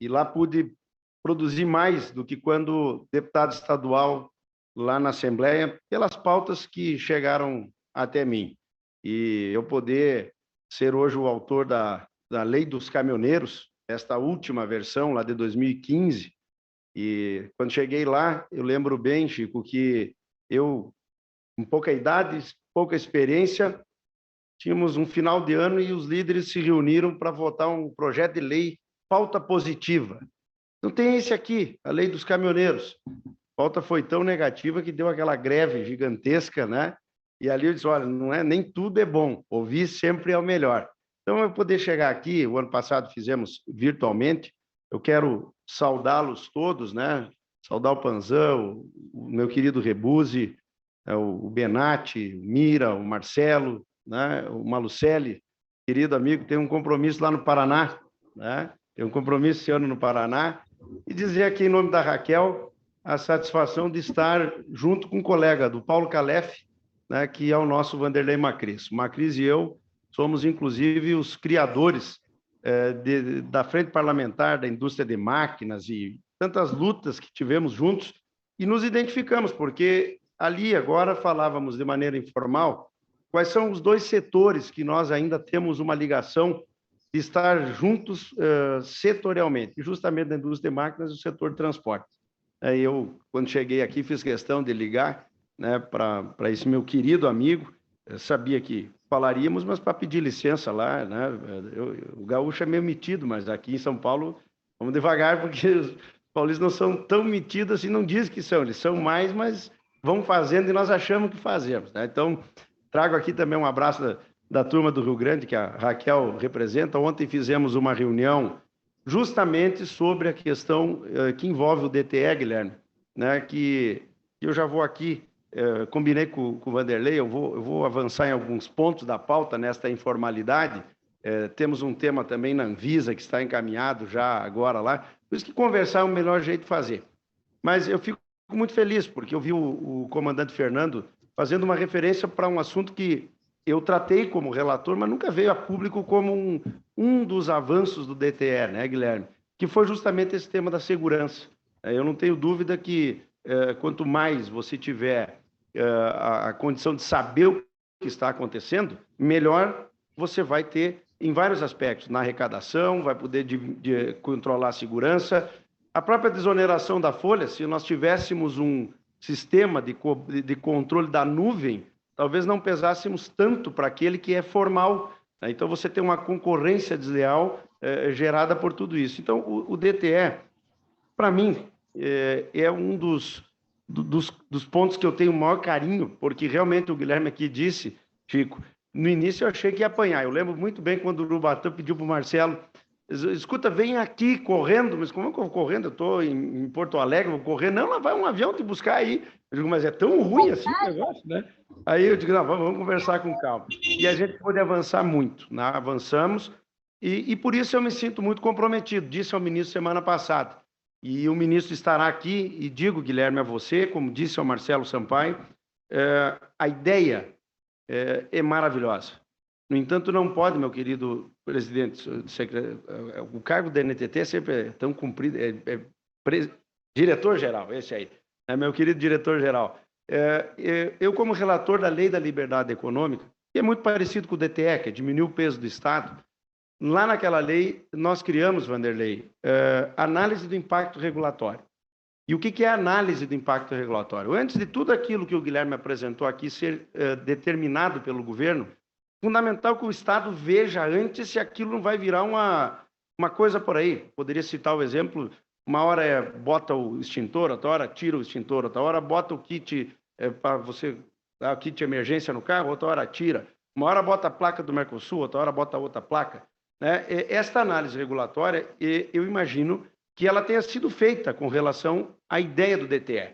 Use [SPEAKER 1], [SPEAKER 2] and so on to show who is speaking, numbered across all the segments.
[SPEAKER 1] e lá pude produzir mais do que quando deputado estadual lá na Assembleia, pelas pautas que chegaram até mim. E eu poder ser hoje o autor da Lei dos Caminhoneiros, esta última versão lá de 2015, e quando cheguei lá, eu lembro bem, Chico, que eu, com pouca idade, pouca experiência, tínhamos um final de ano e os líderes se reuniram para votar um projeto de lei, pauta positiva. Não tem esse aqui, a Lei dos Caminhoneiros. A pauta foi tão negativa que deu aquela greve gigantesca, né? E ali eu disse, olha, não é, nem tudo é bom, ouvir sempre é o melhor. Então, eu poder chegar aqui, o ano passado fizemos virtualmente, eu quero saudá-los todos, né? Saudar o Panzão, o meu querido Rebuse, o Benatti, o Mira, o Marcelo, né? O Malucelli, querido amigo, tem um compromisso lá no Paraná, né? Tem um compromisso esse ano no Paraná, e dizer aqui em nome da Raquel a satisfação de estar junto com um colega do Paulo Calef, né, que é o nosso Vanderlei Macris. O Macris e eu somos, inclusive, os criadores da Frente Parlamentar da Indústria de Máquinas e tantas lutas que tivemos juntos e nos identificamos, porque ali agora falávamos de maneira informal quais são os dois setores que nós ainda temos uma ligação de estar juntos setorialmente, justamente da indústria de máquinas e o setor de transporte. Eu, quando cheguei aqui, fiz questão de ligar, né, para esse meu querido amigo, eu sabia que falaríamos, mas para pedir licença lá, né? O gaúcho é meio metido, mas aqui em São Paulo, vamos devagar, porque os paulistas não são tão metidos assim, não dizem que são, eles são mais, mas vão fazendo e nós achamos que fazemos, né? Então, trago aqui também um abraço da turma do Rio Grande, que a Raquel representa. Ontem fizemos uma reunião justamente sobre a questão que envolve o DTE, Guilherme, né? Que eu já vou aqui, combinei com o Vanderlei, eu vou avançar em alguns pontos da pauta nesta informalidade. Temos um tema também na Anvisa, que está encaminhado já agora lá, por isso que conversar é o melhor jeito de fazer. Mas eu fico muito feliz, porque eu vi o comandante Fernando fazendo uma referência para um assunto que eu tratei como relator, mas nunca veio a público como um dos avanços do DTE, né, Guilherme? Que foi justamente esse tema da segurança. Eu não tenho dúvida que quanto mais você tiver a condição de saber o que está acontecendo, melhor você vai ter em vários aspectos, na arrecadação, vai poder controlar a segurança, a própria desoneração da folha. Se nós tivéssemos um sistema de controle da nuvem, talvez não pesássemos tanto para aquele que é formal, né? Então, você tem uma concorrência desleal gerada por tudo isso. Então, o DTE, para mim, é um dos pontos que eu tenho o maior carinho, porque realmente o Guilherme aqui disse, Chico, no início eu achei que ia apanhar. Eu lembro muito bem quando o Urubatã pediu para o Marcelo, escuta, vem aqui correndo. Mas como é que eu vou correndo? Eu estou em Porto Alegre, vou correr. Não, lá vai um avião te buscar aí. Eu digo, mas é tão ruim assim o negócio, né? Aí eu digo, não, vamos conversar com calma. E a gente pôde avançar muito, né? Avançamos, e por isso eu me sinto muito comprometido. Disse ao ministro semana passada, e o ministro estará aqui, e digo, Guilherme, a você, como disse ao Marcelo Sampaio, a ideia é maravilhosa. No entanto, não pode, meu querido presidente, o cargo da NTT é sempre tão cumprido, diretor-geral, esse aí, meu querido diretor-geral. Eu, como relator da Lei da Liberdade Econômica, que é muito parecido com o DTE, que é diminuir o peso do Estado, lá naquela lei, nós criamos, Vanderlei, análise do impacto regulatório. E o que é análise do impacto regulatório? Antes de tudo aquilo que o Guilherme apresentou aqui ser determinado pelo governo, fundamental que o Estado veja antes se aquilo não vai virar uma coisa por aí. Poderia citar o exemplo, uma hora bota o extintor, outra hora tira o extintor, outra hora bota o kit para você dar o kit de emergência no carro, outra hora tira. Uma hora bota a placa do Mercosul, outra hora bota outra placa. Esta análise regulatória, eu imagino que ela tenha sido feita com relação à ideia do DTE.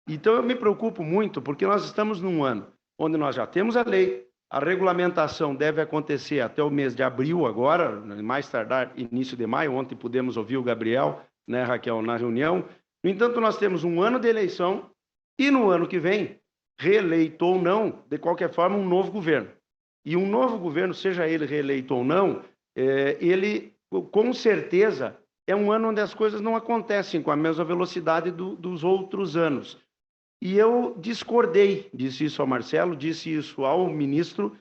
[SPEAKER 1] Então, eu me preocupo muito, porque nós estamos num ano onde nós já temos a lei, a regulamentação deve acontecer até o mês de abril agora, mais tardar início de maio. Ontem pudemos ouvir o Gabriel, né, Raquel, na reunião. No entanto, nós temos um ano de eleição e no ano que vem, reeleito ou não, de qualquer forma, um novo governo. E um novo governo, seja ele reeleito ou não, ele, com certeza, é um ano onde as coisas não acontecem com a mesma velocidade dos outros anos. E eu discordei, disse isso ao Marcelo, disse isso ao ministro,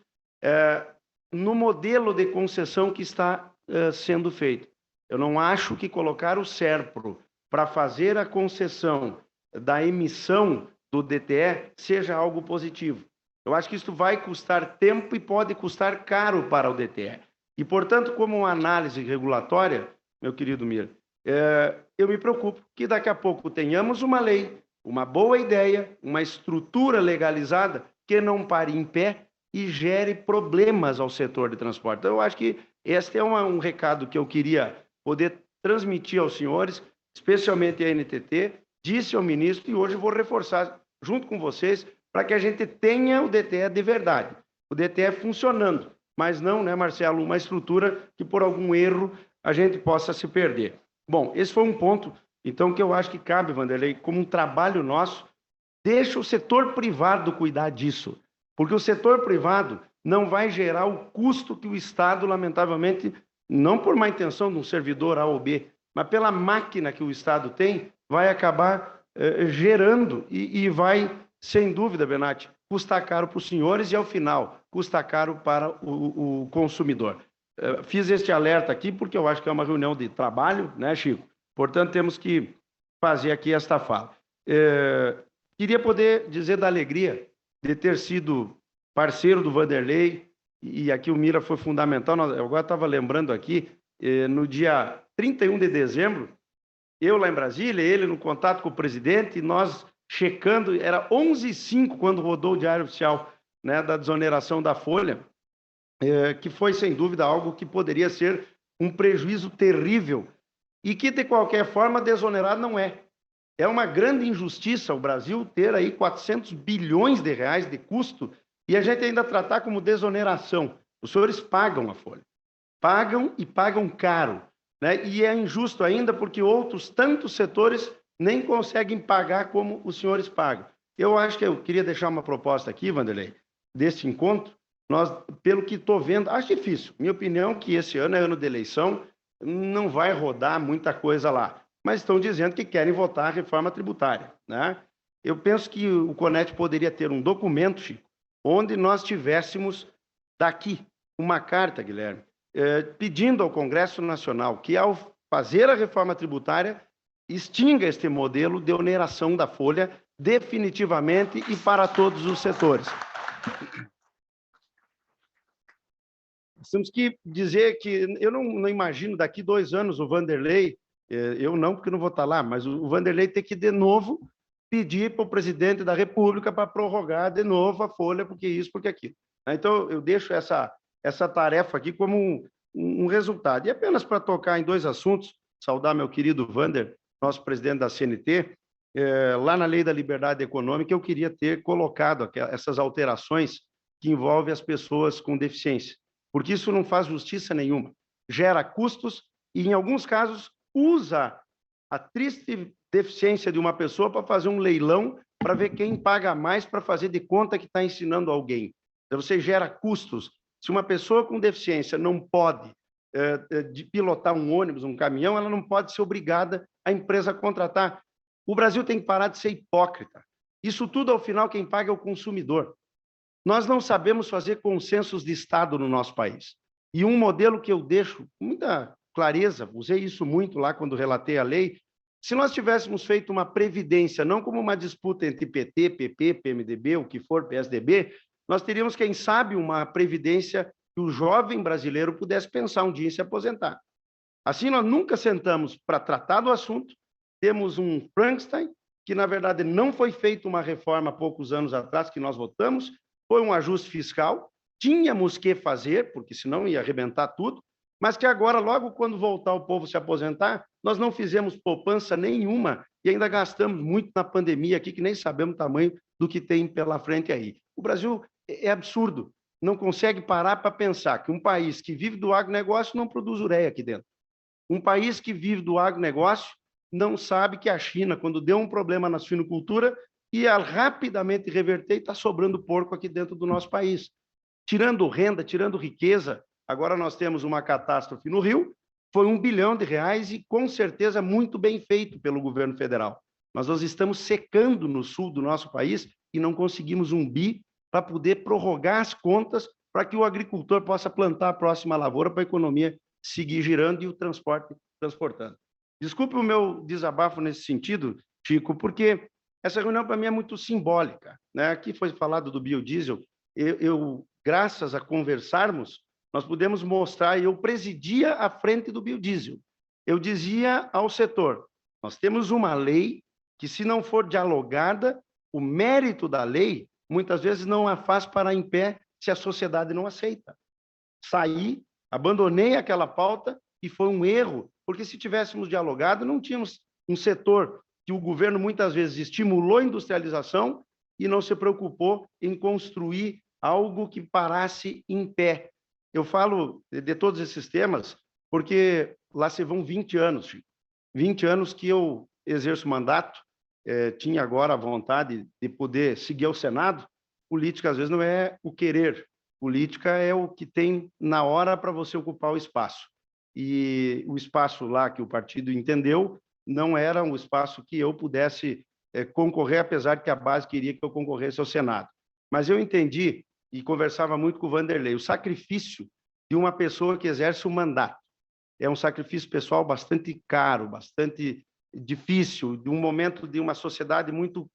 [SPEAKER 1] no modelo de concessão que está sendo feito. Eu não acho que colocar o SERPRO para fazer a concessão da emissão do DTE seja algo positivo. Eu acho que isso vai custar tempo e pode custar caro para o DTE. E, portanto, como uma análise regulatória, meu querido Mir, eu me preocupo que daqui a pouco tenhamos uma lei, uma boa ideia, uma estrutura legalizada que não pare em pé e gere problemas ao setor de transporte. Então, eu acho que este é um recado que eu queria poder transmitir aos senhores, especialmente a NTT, disse ao ministro, e hoje vou reforçar junto com vocês, para que a gente tenha o DTE de verdade, o DTE funcionando, mas não, né, Marcelo, uma estrutura que por algum erro a gente possa se perder. Bom, esse foi um ponto, então, que eu acho que cabe, Vanderlei, como um trabalho nosso, deixa o setor privado cuidar disso, porque o setor privado não vai gerar o custo que o Estado, lamentavelmente, não por má intenção de um servidor A ou B, mas pela máquina que o Estado tem, vai acabar gerando e vai, sem dúvida, Benatti, custar caro para os senhores e, ao final, custa caro para o consumidor. Fiz este alerta aqui porque eu acho que é uma reunião de trabalho, né, Chico? Portanto, temos que fazer aqui esta fala. Queria poder dizer da alegria de ter sido parceiro do Vanderlei, e aqui o Mira foi fundamental. Eu agora estava lembrando aqui, no dia 31 de dezembro, eu lá em Brasília, ele no contato com o presidente, e nós checando, era 11h05 quando rodou o Diário Oficial, né, da desoneração da folha, que foi, sem dúvida, algo que poderia ser um prejuízo terrível, e que, de qualquer forma, desonerado não é. É uma grande injustiça o Brasil ter aí 400 bilhões de reais de custo e a gente ainda tratar como desoneração. Os senhores pagam a folha. Pagam e pagam caro, né? E é injusto ainda porque outros tantos setores nem conseguem pagar como os senhores pagam. Eu acho que eu queria deixar uma proposta aqui, Vanderlei, desse encontro. Nós, pelo que estou vendo, acho difícil. Minha opinião é que esse ano é ano de eleição, não vai rodar muita coisa lá. Mas estão dizendo que querem votar a reforma tributária, né? Eu penso que o CONET poderia ter um documento, Chico, onde nós tivéssemos daqui uma carta, Guilherme, pedindo ao Congresso Nacional que, ao fazer a reforma tributária, extinga este modelo de oneração da folha definitivamente e para todos os setores. Temos que dizer que eu não imagino daqui 2 anos o Vanderlei, eu não, porque não vou estar lá, mas o Vanderlei ter que, de novo, pedir para o presidente da República para prorrogar de novo a folha, porque isso, porque aquilo. Então, eu deixo essa tarefa aqui como um resultado. E apenas para tocar em 2 assuntos, saudar meu querido Vander, nosso presidente da CNT, lá na Lei da Liberdade Econômica, eu queria ter colocado essas alterações que envolvem as pessoas com deficiência, porque isso não faz justiça nenhuma, gera custos e, em alguns casos, usa a triste deficiência de uma pessoa para fazer um leilão para ver quem paga mais para fazer de conta que está ensinando alguém. Então, você gera custos. Se uma pessoa com deficiência não pode pilotar um ônibus, um caminhão, ela não pode ser obrigada a empresa a contratar. O Brasil tem que parar de ser hipócrita. Isso tudo, ao final, quem paga é o consumidor. Nós não sabemos fazer consensos de Estado no nosso país. E um modelo que eu deixo com muita clareza, usei isso muito lá quando relatei a lei, se nós tivéssemos feito uma previdência, não como uma disputa entre PT, PP, PMDB, o que for, PSDB, nós teríamos, quem sabe, uma previdência que o jovem brasileiro pudesse pensar um dia em se aposentar. Assim, nós nunca sentamos para tratar do assunto, temos um Frankenstein, que, na verdade, não foi feita uma reforma há poucos anos atrás, que nós votamos, foi um ajuste fiscal, tínhamos que fazer, porque senão ia arrebentar tudo, mas que agora, logo quando voltar o povo se aposentar, nós não fizemos poupança nenhuma e ainda gastamos muito na pandemia aqui, que nem sabemos o tamanho do que tem pela frente aí. O Brasil é absurdo, não consegue parar para pensar que um país que vive do agronegócio não produz ureia aqui dentro. Um país que vive do agronegócio não sabe que a China, quando deu um problema na suinocultura, ia rapidamente reverter e está sobrando porco aqui dentro do nosso país. Tirando renda, tirando riqueza, agora nós temos uma catástrofe no Rio, foi R$ 1 bilhão e, com certeza, muito bem feito pelo governo federal. Mas nós estamos secando no sul do nosso país e não conseguimos um bi para poder prorrogar as contas para que o agricultor possa plantar a próxima lavoura para a economia seguir girando e o transporte transportando. Desculpe o meu desabafo nesse sentido, Chico, porque essa reunião para mim é muito simbólica, né? Aqui foi falado do biodiesel, graças a conversarmos, nós pudemos mostrar, eu presidia a frente do biodiesel. Eu dizia ao setor, nós temos uma lei que, se não for dialogada, o mérito da lei, muitas vezes não a faz parar em pé se a sociedade não aceita. Saí, abandonei aquela pauta e foi um erro, porque se tivéssemos dialogado, não tínhamos um setor que o governo muitas vezes estimulou a industrialização e não se preocupou em construir algo que parasse em pé. Eu falo de todos esses temas porque lá se vão 20 anos, Chico. 20 anos que eu exerço mandato, tinha agora a vontade de poder seguir ao Senado. Política, às vezes, não é o querer. Política é o que tem na hora para você ocupar o espaço. E o espaço lá que o partido entendeu não era um espaço que eu pudesse concorrer, apesar de que a base queria que eu concorresse ao Senado. Mas eu entendi, e conversava muito com o Vanderlei, o sacrifício de uma pessoa que exerce um mandato. É um sacrifício pessoal bastante caro, bastante difícil, de um momento de uma sociedade muito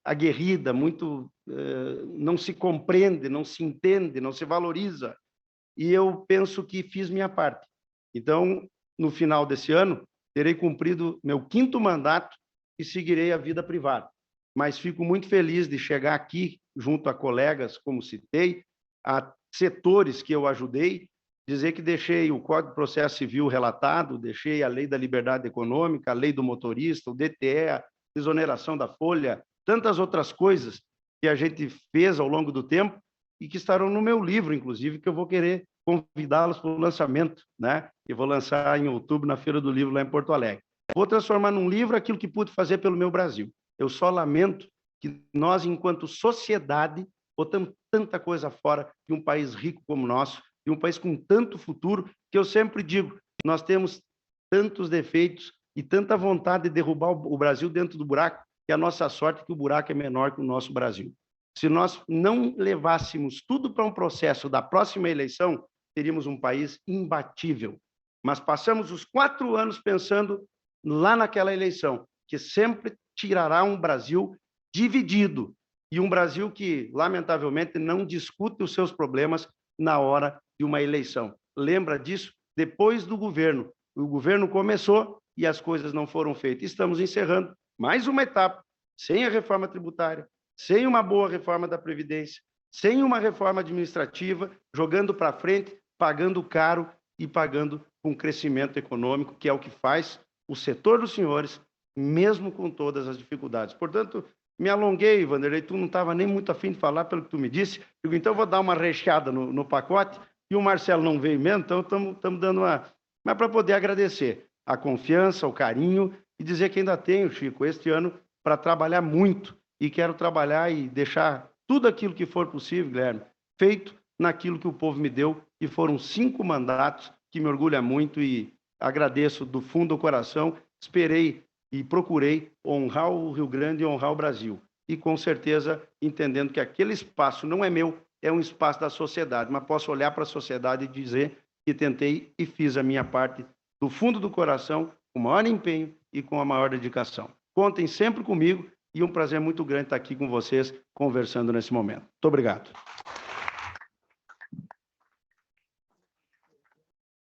[SPEAKER 1] aguerrida, muito não se compreende, não se entende, não se valoriza. E eu penso que fiz minha parte. Então, no final desse ano, terei cumprido meu 5º mandato e seguirei a vida privada. Mas fico muito feliz de chegar aqui, junto a colegas, como citei, a setores que eu ajudei, dizer que deixei o Código de Processo Civil relatado, deixei a Lei da Liberdade Econômica, a Lei do Motorista, o DTE, a exoneração da folha, tantas outras coisas que a gente fez ao longo do tempo e que estarão no meu livro, inclusive, que eu vou querer convidá-los para o lançamento, né? E vou lançar em outubro na Feira do Livro lá em Porto Alegre. Vou transformar num livro aquilo que pude fazer pelo meu Brasil. Eu só lamento que nós, enquanto sociedade, botamos tanta coisa fora de um país rico como o nosso, de um país com tanto futuro, que eu sempre digo, nós temos tantos defeitos e tanta vontade de derrubar o Brasil dentro do buraco, que a nossa sorte é que o buraco é menor que o nosso Brasil. Se nós não levássemos tudo para um processo da próxima eleição, teríamos um país imbatível. Mas passamos os 4 anos pensando lá naquela eleição, que sempre tirará um Brasil dividido, e um Brasil que, lamentavelmente, não discute os seus problemas na hora de uma eleição. Lembra disso? Depois do governo. O governo começou e as coisas não foram feitas. Estamos encerrando mais uma etapa, sem a reforma tributária, sem uma boa reforma da Previdência, sem uma reforma administrativa, jogando para frente, pagando caro e pagando com crescimento econômico, que é o que faz o setor dos senhores, mesmo com todas as dificuldades. Portanto, me alonguei, Vanderlei, tu não estava nem muito afim de falar pelo que tu me disse, digo, então vou dar uma recheada no pacote, e o Marcelo não veio mesmo, então estamos dando uma... Mas para poder agradecer a confiança, o carinho, e dizer que ainda tenho, Chico, este ano, para trabalhar muito, e quero trabalhar e deixar tudo aquilo que for possível, Guilherme, feito naquilo que o povo me deu, e foram 5 mandatos que me orgulha muito e agradeço do fundo do coração, esperei e procurei honrar o Rio Grande e honrar o Brasil. E, com certeza, entendendo que aquele espaço não é meu, é um espaço da sociedade, mas posso olhar para a sociedade e dizer que tentei e fiz a minha parte do fundo do coração, com o maior empenho e com a maior dedicação. Contem sempre comigo e um prazer muito grande estar aqui com vocês, conversando nesse momento. Muito obrigado.